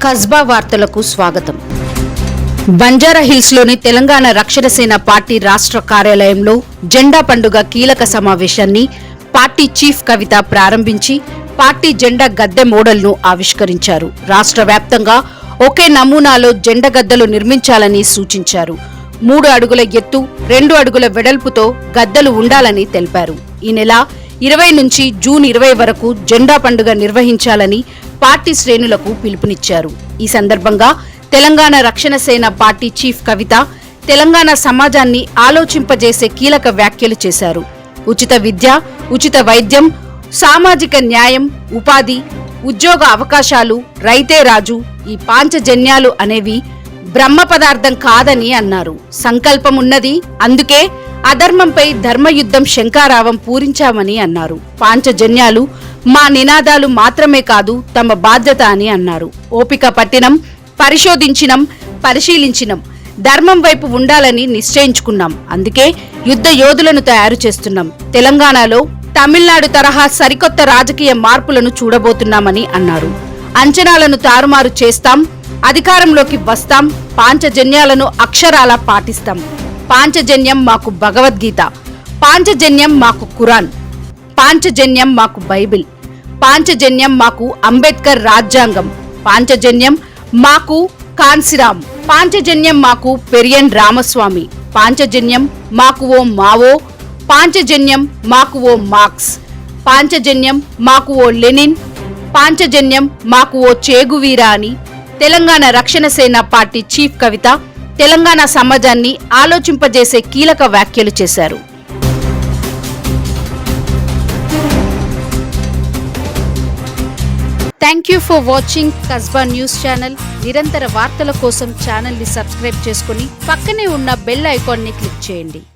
కస్బా వార్తలకు స్వాగతం. బంజారా హిల్స్ లోని తెలంగాణ రక్షణ సేన పార్టీ రాష్ట్ర కార్యాలయంలో జెండా పండుగ కీలక సమావేశాన్ని పార్టీ చీఫ్ కవిత ప్రారంభించి పార్టీ జెండా గద్దె మోడల్ను ఆవిష్కరించారు. రాష్ట్ర వ్యాప్తంగా ఒకే నమూనాలో జెండా గద్దెలు నిర్మించాలని సూచించారు. 3 అడుగుల ఎత్తు 2 అడుగుల వెడల్పుతో గద్దెలు ఉండాలని తెలిపారు. ఈ నెల 20 నుంచి జూన్ 20 వరకు జెండా పండుగ నిర్వహించాలని పార్టీ శ్రేణులకు పిలుపునిచ్చారు. ఈ సందర్భంగా తెలంగాణ రక్షణ సేన పార్టీ చీఫ్ కవిత తెలంగాణ సమాజాన్ని ఆలోచింపజేసే కీలక వ్యాఖ్యలు చేశారు. ఉచిత విద్య, ఉచిత వైద్యం, సామాజిక న్యాయం, ఉపాధి, ఉద్యోగ అవకాశాలు, రైతే రాజు, ఈ పాంచజన్యాలు అనేవి బ్రహ్మ పదార్థం కాదని అన్నారు. సంకల్పమున్నది, అందుకే అధర్మంపై ధర్మయుద్ధం శంఖారావం పూరించామని అన్నారు. పాంచజన్యాలు మా నినాదాలు మాత్రమే కాదు, తమ బాధ్యత అని అన్నారు. ఓపిక పట్టినం, పరిశోధించినం, పరిశీలించినం, ధర్మం వైపు ఉండాలని నిశ్చయించుకున్నాం. అందుకే యుద్ధ యోధులను తయారు చేస్తున్నాం. తెలంగాణలో తమిళనాడు తరహా సరికొత్త రాజకీయ మార్పులను చూడబోతున్నామని అన్నారు. అంచనాలను తారుమారు చేస్తాం, అధికారంలోకి వస్తాం, పాంచజన్యాలను అక్షరాలా పాటిస్తాం. పాంచజన్యం మాకు భగవద్గీత, పాంచజన్యం మాకు ఖురాన్, పాంచజన్యం మాకు బైబిల్, పాంచజన్యం మాకు అంబేద్కర్ రాజ్యాంగం, పాంచజన్యం మాకు కాన్సిరామ్, పాంచజన్యం మాకు పెరియన్ రామస్వామి, పాంచజన్యం మాకు ఓ మావో, పాంచజన్యం మాకు ఓ మార్క్స్, పాంచజన్యం మాకు ఓ లెనిన్, పాంచజన్యం మాకు ఓ చేగువీరా అని తెలంగాణ రక్షణ సేన పార్టీ చీఫ్ కవిత తెలంగాణ సమాజాన్ని ఆలోచింపజేసే కీలక వ్యాఖ్యలు చేశారు. Thank you for watching Kasba news channel. నిరంతర వార్తల కోసం ఛానల్ ని సబ్స్క్రైబ్ చేసుకుని పక్కనే ఉన్న బెల్ ఐకాన్ ని క్లిక్ చేయండి.